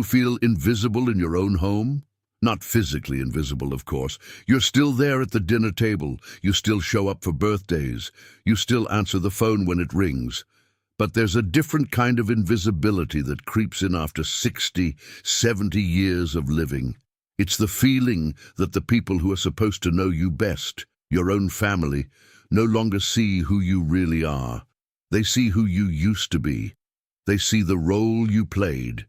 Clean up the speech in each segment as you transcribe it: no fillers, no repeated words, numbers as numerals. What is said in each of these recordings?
you feel invisible in your own home? Not physically invisible, of course. You're still there at the dinner table. You still show up for birthdays. You still answer the phone when it rings. But there's a different kind of invisibility that creeps in after 60, 70 years of living. It's the feeling that the people who are supposed to know you best, your own family, no longer see who you really are. They see who you used to be. They see the role you played.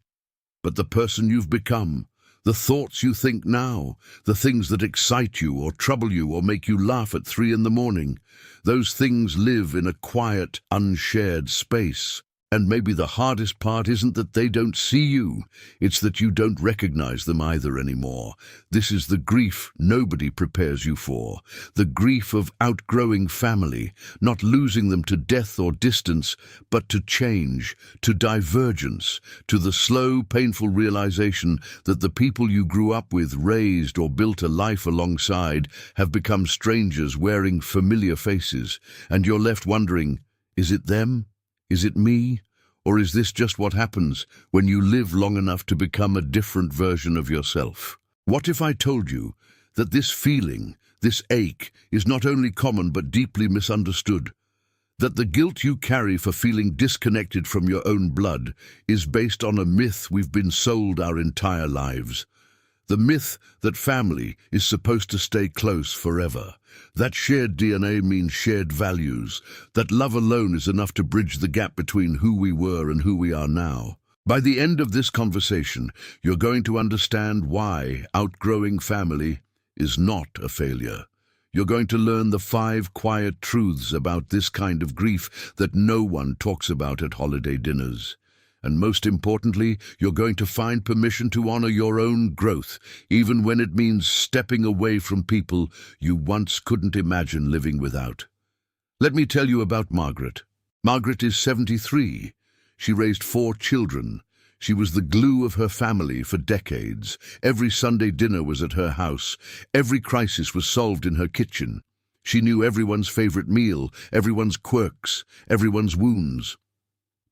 But the person you've become, the thoughts you think now, the things that excite you or trouble you or make you laugh at 3 a.m, those things live in a quiet, unshared space. And maybe the hardest part isn't that they don't see you, it's that you don't recognize them either anymore. This is the grief nobody prepares you for, the grief of outgrowing family, not losing them to death or distance, but to change, to divergence, to the slow, painful realization that the people you grew up with, raised, or built a life alongside have become strangers wearing familiar faces, and you're left wondering, is it them? Is it me? Or is this just what happens when you live long enough to become a different version of yourself? What if I told you that this feeling, this ache, is not only common but deeply misunderstood? That the guilt you carry for feeling disconnected from your own blood is based on a myth we've been sold our entire lives? The myth that family is supposed to stay close forever, that shared DNA means shared values, that love alone is enough to bridge the gap between who we were and who we are now. By the end of this conversation, you're going to understand why outgrowing family is not a failure. You're going to learn the 5 quiet truths about this kind of grief that no one talks about at holiday dinners. And most importantly, you're going to find permission to honor your own growth, even when it means stepping away from people you once couldn't imagine living without. Let me tell you about Margaret. Margaret is 73. She raised 4 children. She was the glue of her family for decades. Every Sunday dinner was at her house. Every crisis was solved in her kitchen. She knew everyone's favorite meal, everyone's quirks, everyone's wounds.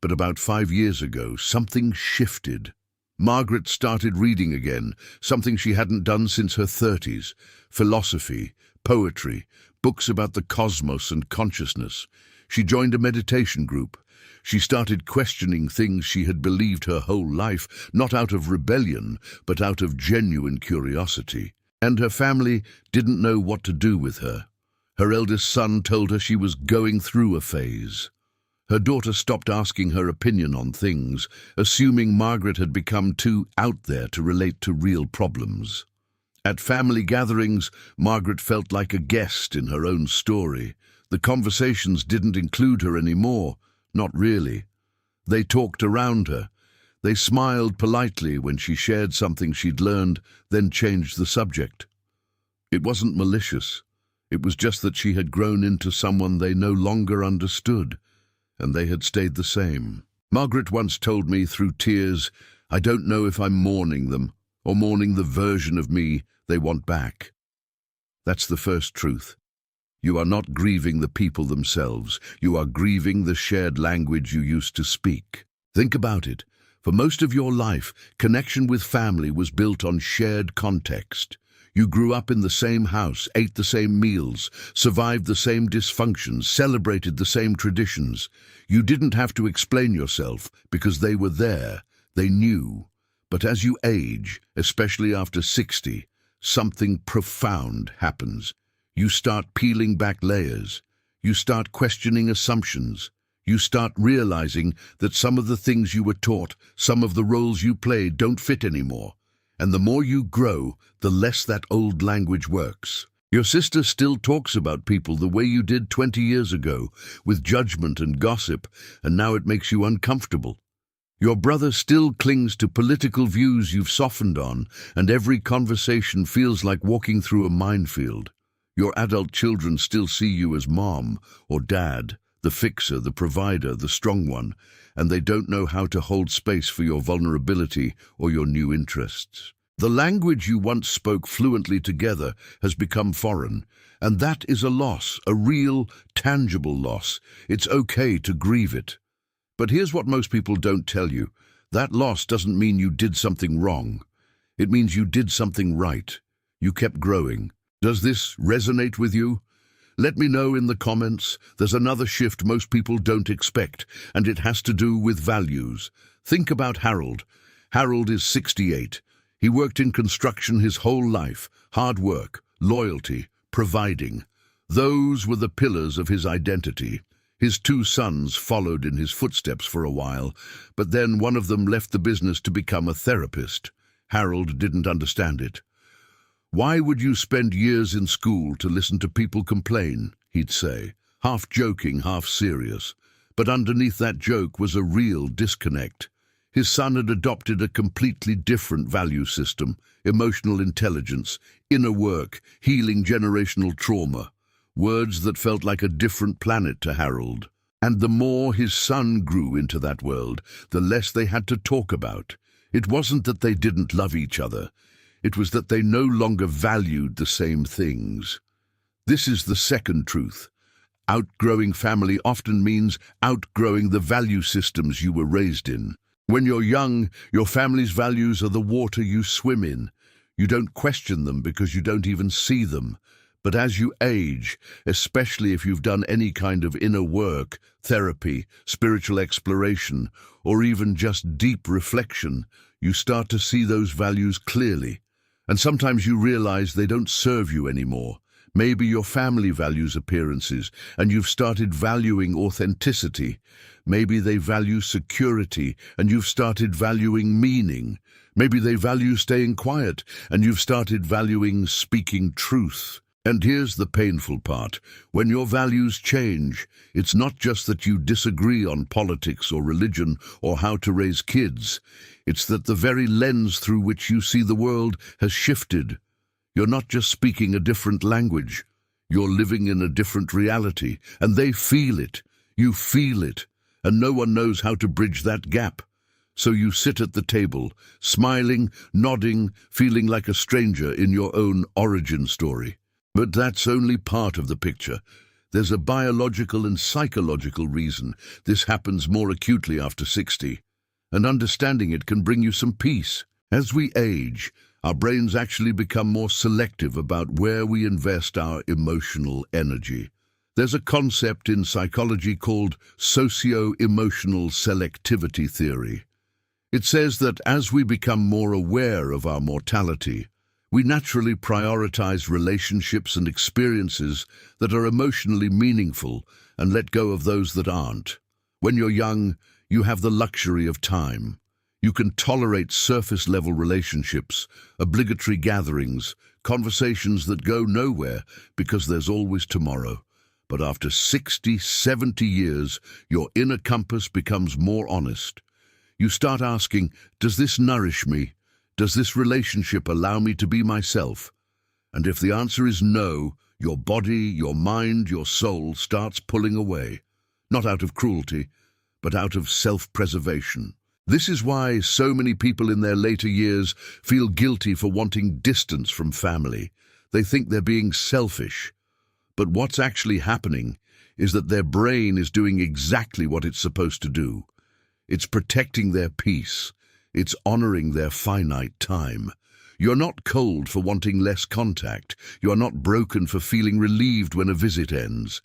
But about 5 years ago, something shifted. Margaret started reading again, something she hadn't done since her 30s. Philosophy, poetry, books about the cosmos and consciousness. She joined a meditation group. She started questioning things she had believed her whole life, not out of rebellion, but out of genuine curiosity. And her family didn't know what to do with her. Her eldest son told her she was going through a phase. Her daughter stopped asking her opinion on things, assuming Margaret had become too out there to relate to real problems. At family gatherings, Margaret felt like a guest in her own story. The conversations didn't include her anymore, not really. They talked around her. They smiled politely when she shared something she'd learned, then changed the subject. It wasn't malicious. It was just that she had grown into someone they no longer understood. And they had stayed the same. Margaret once told me through tears, I don't know if I'm mourning them, or mourning the version of me they want back. That's the first truth. You are not grieving the people themselves. You are grieving the shared language you used to speak. Think about it. For most of your life, connection with family was built on shared context. You grew up in the same house, ate the same meals, survived the same dysfunctions, celebrated the same traditions. You didn't have to explain yourself because they were there, they knew. But as you age, especially after 60, something profound happens. You start peeling back layers. You start questioning assumptions. You start realizing that some of the things you were taught, some of the roles you played don't fit anymore. And the more you grow, the less that old language works. Your sister still talks about people the way you did 20 years ago, with judgment and gossip, and now it makes you uncomfortable. Your brother still clings to political views you've softened on, and every conversation feels like walking through a minefield. Your adult children still see you as mom or dad, the fixer, the provider, the strong one, and they don't know how to hold space for your vulnerability or your new interests. The language you once spoke fluently together has become foreign, and that is a loss, a real, tangible loss. It's okay to grieve it. But here's what most people don't tell you. That loss doesn't mean you did something wrong. It means you did something right. You kept growing. Does this resonate with you? Let me know in the comments. There's another shift most people don't expect, and it has to do with values. Think about Harold. Harold is 68. He worked in construction his whole life. Hard work, loyalty, providing. Those were the pillars of his identity. His two sons followed in his footsteps for a while, but then one of them left the business to become a therapist. Harold didn't understand it. "Why would you spend years in school to listen to people complain?" he'd say, half joking, half serious. But underneath that joke was a real disconnect. His son had adopted a completely different value system: emotional intelligence, inner work, healing generational trauma. Words that felt like a different planet to Harold. And the more his son grew into that world, the less they had to talk about. It wasn't that they didn't love each other. It was that they no longer valued the same things. This is the second truth. Outgrowing family often means outgrowing the value systems you were raised in. When you're young, your family's values are the water you swim in. You don't question them because you don't even see them. But as you age, especially if you've done any kind of inner work, therapy, spiritual exploration, or even just deep reflection, you start to see those values clearly. And sometimes you realize they don't serve you anymore. Maybe your family values appearances, and you've started valuing authenticity. Maybe they value security, and you've started valuing meaning. Maybe they value staying quiet, and you've started valuing speaking truth. And here's the painful part. When your values change, it's not just that you disagree on politics or religion or how to raise kids. It's that the very lens through which you see the world has shifted. You're not just speaking a different language. You're living in a different reality, and they feel it. You feel it, and no one knows how to bridge that gap. So you sit at the table, smiling, nodding, feeling like a stranger in your own origin story. But that's only part of the picture. There's a biological and psychological reason this happens more acutely after 60. And understanding it can bring you some peace. As we age, our brains actually become more selective about where we invest our emotional energy. There's a concept in psychology called socio-emotional selectivity theory. It says that as we become more aware of our mortality, we naturally prioritize relationships and experiences that are emotionally meaningful and let go of those that aren't. When you're young, you have the luxury of time. You can tolerate surface-level relationships, obligatory gatherings, conversations that go nowhere because there's always tomorrow. But after 60, 70 years, your inner compass becomes more honest. You start asking, does this nourish me? Does this relationship allow me to be myself? And if the answer is no, your body, your mind, your soul starts pulling away. Not out of cruelty, but out of self-preservation. This is why so many people in their later years feel guilty for wanting distance from family. They think they're being selfish. But what's actually happening is that their brain is doing exactly what it's supposed to do. It's protecting their peace. It's honoring their finite time. You're not cold for wanting less contact. You are not broken for feeling relieved when a visit ends.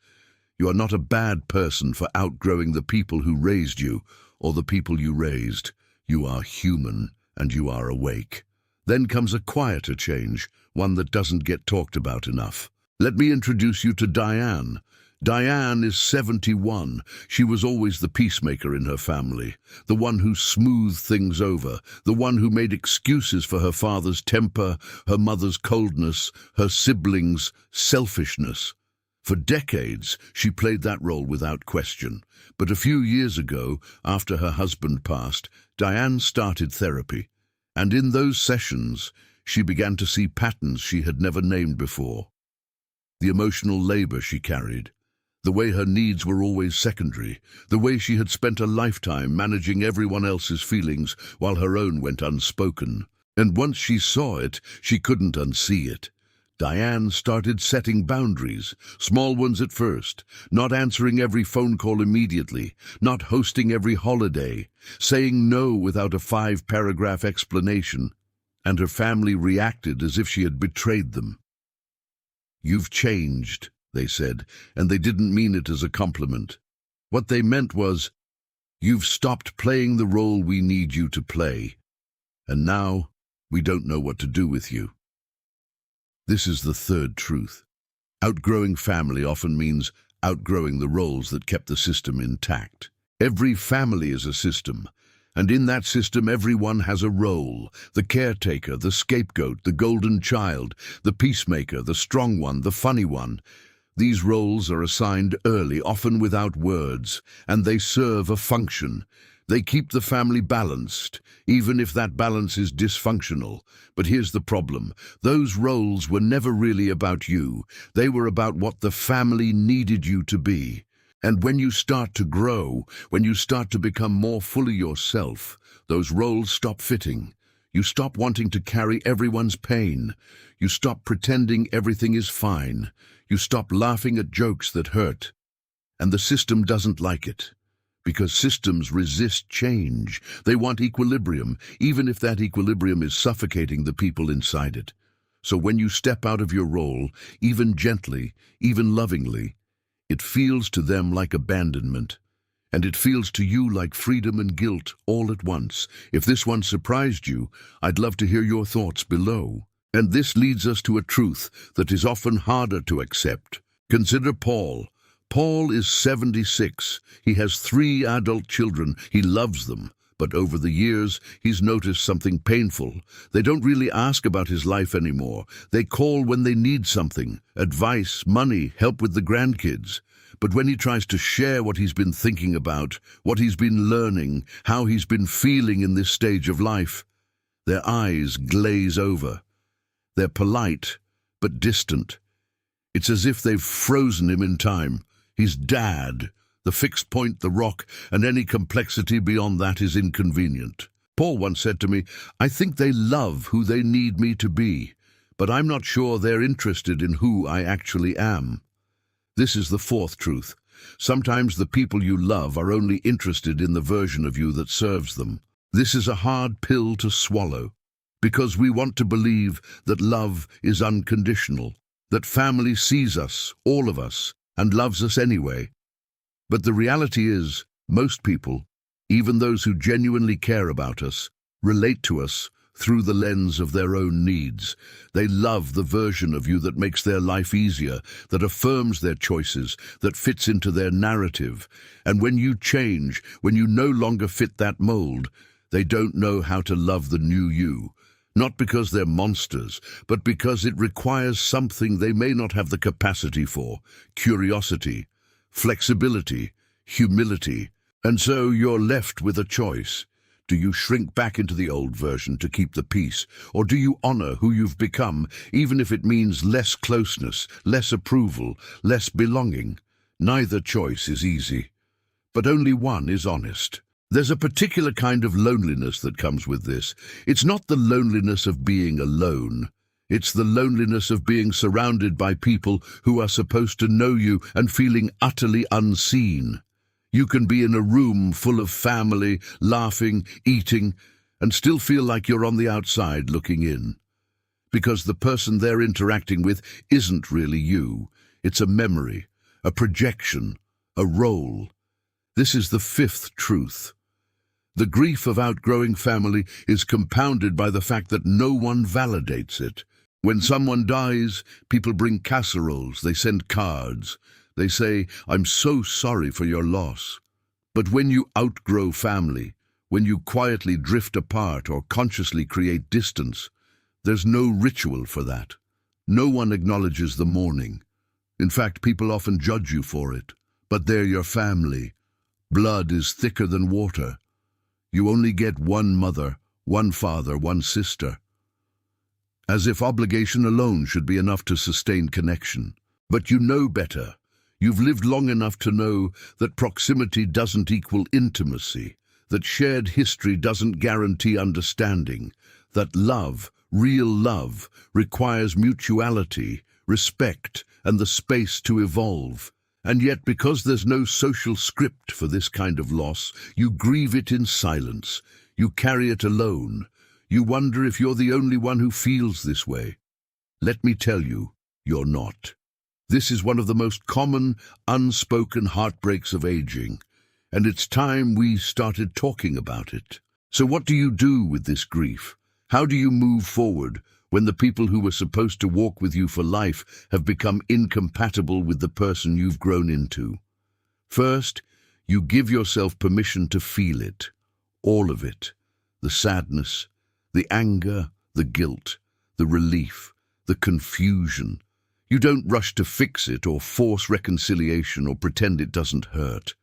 You are not a bad person for outgrowing the people who raised you or the people you raised. You are human and you are awake. Then comes a quieter change, one that doesn't get talked about enough. Let me introduce you to Diane. Diane is 71. She was always the peacemaker in her family, the one who smoothed things over, the one who made excuses for her father's temper, her mother's coldness, her siblings' selfishness. For decades, she played that role without question. But a few years ago, after her husband passed, Diane started therapy. And in those sessions, she began to see patterns she had never named before. The emotional labor she carried, the way her needs were always secondary, the way she had spent a lifetime managing everyone else's feelings while her own went unspoken. And once she saw it, she couldn't unsee it. Diane started setting boundaries, small ones at first, not answering every phone call immediately, not hosting every holiday, saying no without a 5-paragraph explanation, and her family reacted as if she had betrayed them. "You've changed," they said, and they didn't mean it as a compliment. What they meant was, "You've stopped playing the role we need you to play, and now we don't know what to do with you." This is the third truth. Outgrowing family often means outgrowing the roles that kept the system intact. Every family is a system, and in that system everyone has a role: the caretaker, the scapegoat, the golden child, the peacemaker, the strong one, the funny one. These roles are assigned early, often without words, and they serve a function. They keep the family balanced, even if that balance is dysfunctional. But here's the problem. Those roles were never really about you. They were about what the family needed you to be. And when you start to grow, when you start to become more fully yourself, those roles stop fitting. You stop wanting to carry everyone's pain. You stop pretending everything is fine. You stop laughing at jokes that hurt. And the system doesn't like it. Because systems resist change. They want equilibrium, even if that equilibrium is suffocating the people inside it. So when you step out of your role, even gently, even lovingly, it feels to them like abandonment. And it feels to you like freedom and guilt all at once. If this one surprised you, I'd love to hear your thoughts below. And this leads us to a truth that is often harder to accept. Consider Paul. Paul is 76. He has 3 adult children. He loves them. But over the years, he's noticed something painful. They don't really ask about his life anymore. They call when they need something: advice, money, help with the grandkids. But when he tries to share what he's been thinking about, what he's been learning, how he's been feeling in this stage of life, their eyes glaze over. They're polite, but distant. It's as if they've frozen him in time. He's dad, the fixed point, the rock, and any complexity beyond that is inconvenient. Paul once said to me, "I think they love who they need me to be, but I'm not sure they're interested in who I actually am." This is the fourth truth. Sometimes the people you love are only interested in the version of you that serves them. This is a hard pill to swallow, because we want to believe that love is unconditional, that family sees us, all of us, and loves us anyway. But the reality is, most people, even those who genuinely care about us, relate to us through the lens of their own needs. They love the version of you that makes their life easier, that affirms their choices, that fits into their narrative. And when you change, when you no longer fit that mold, they don't know how to love the new you. Not because they're monsters, but because it requires something they may not have the capacity for: curiosity, flexibility, humility. And so you're left with a choice. Do you shrink back into the old version to keep the peace, or do you honor who you've become, even if it means less closeness, less approval, less belonging? Neither choice is easy, but only one is honest. There's a particular kind of loneliness that comes with this. It's not the loneliness of being alone. It's the loneliness of being surrounded by people who are supposed to know you and feeling utterly unseen. You can be in a room full of family, laughing, eating, and still feel like you're on the outside looking in. Because the person they're interacting with isn't really you. It's a memory, a projection, a role. This is the fifth truth. The grief of outgrowing family is compounded by the fact that no one validates it. When someone dies, people bring casseroles, they send cards. They say, "I'm so sorry for your loss." But when you outgrow family, when you quietly drift apart or consciously create distance, there's no ritual for that. No one acknowledges the mourning. In fact, people often judge you for it. But they're your family. Blood is thicker than water. You only get one mother, one father, one sister. As if obligation alone should be enough to sustain connection. But you know better. You've lived long enough to know that proximity doesn't equal intimacy, that shared history doesn't guarantee understanding, that love, real love, requires mutuality, respect, and the space to evolve. And yet, because there's no social script for this kind of loss, you grieve it in silence. You carry it alone. You wonder if you're the only one who feels this way. Let me tell you, you're not. This is one of the most common, unspoken heartbreaks of aging, and it's time we started talking about it. So what do you do with this grief? How do you move forward when the people who were supposed to walk with you for life have become incompatible with the person you've grown into? First, you give yourself permission to feel it, all of it, the sadness, the anger, the guilt, the relief, the confusion. You don't rush to fix it or force reconciliation or pretend it doesn't hurt.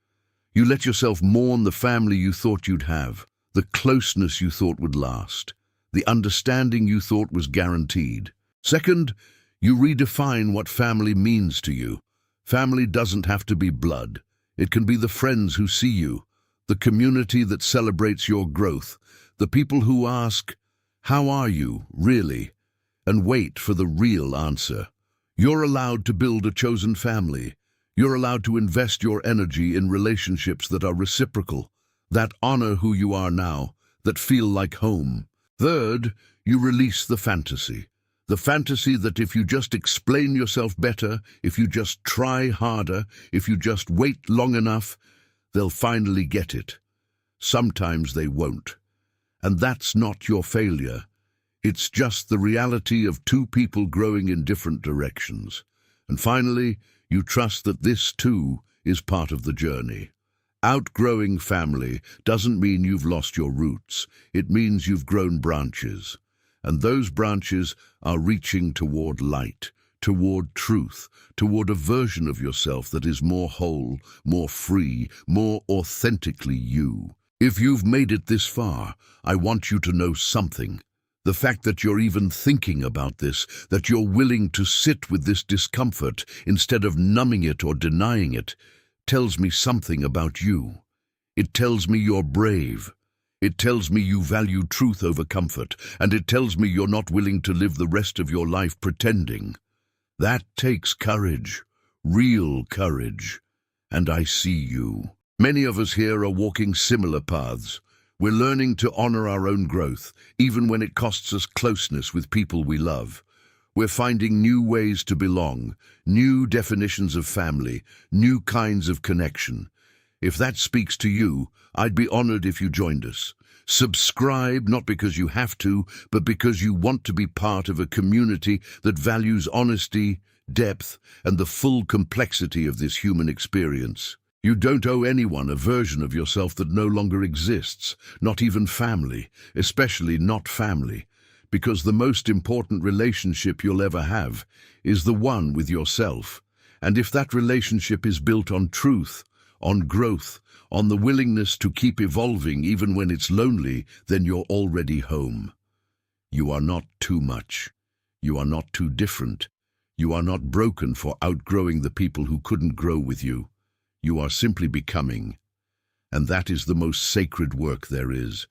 You let yourself mourn the family you thought you'd have, the closeness you thought would last, the understanding you thought was guaranteed. Second, you redefine what family means to you. Family doesn't have to be blood. It can be the friends who see you, the community that celebrates your growth, the people who ask, "How are you, really?" and wait for the real answer. You're allowed to build a chosen family. You're allowed to invest your energy in relationships that are reciprocal, that honor who you are now, that feel like home. Third, you release the fantasy. The fantasy that if you just explain yourself better, if you just try harder, if you just wait long enough, they'll finally get it. Sometimes they won't. And that's not your failure. It's just the reality of two people growing in different directions. And finally, you trust that this too is part of the journey. Outgrowing family doesn't mean you've lost your roots. It means you've grown branches. And those branches are reaching toward light, toward truth, toward a version of yourself that is more whole, more free, more authentically you. If you've made it this far, I want you to know something. The fact that you're even thinking about this, that you're willing to sit with this discomfort instead of numbing it or denying it, tells me something about you. It tells me you're brave. It tells me you value truth over comfort, and it tells me you're not willing to live the rest of your life pretending. That takes courage, real courage, and I see you. Many of us here are walking similar paths. We're learning to honor our own growth, even when it costs us closeness with people we love. We're finding new ways to belong, new definitions of family, new kinds of connection. If that speaks to you, I'd be honored if you joined us. Subscribe, not because you have to, but because you want to be part of a community that values honesty, depth, and the full complexity of this human experience. You don't owe anyone a version of yourself that no longer exists, not even family, especially not family, because the most important relationship you'll ever have is the one with yourself. And if that relationship is built on truth, on growth, on the willingness to keep evolving even when it's lonely, then you're already home. You are not too much. You are not too different. You are not broken for outgrowing the people who couldn't grow with you. You are simply becoming, and that is the most sacred work there is.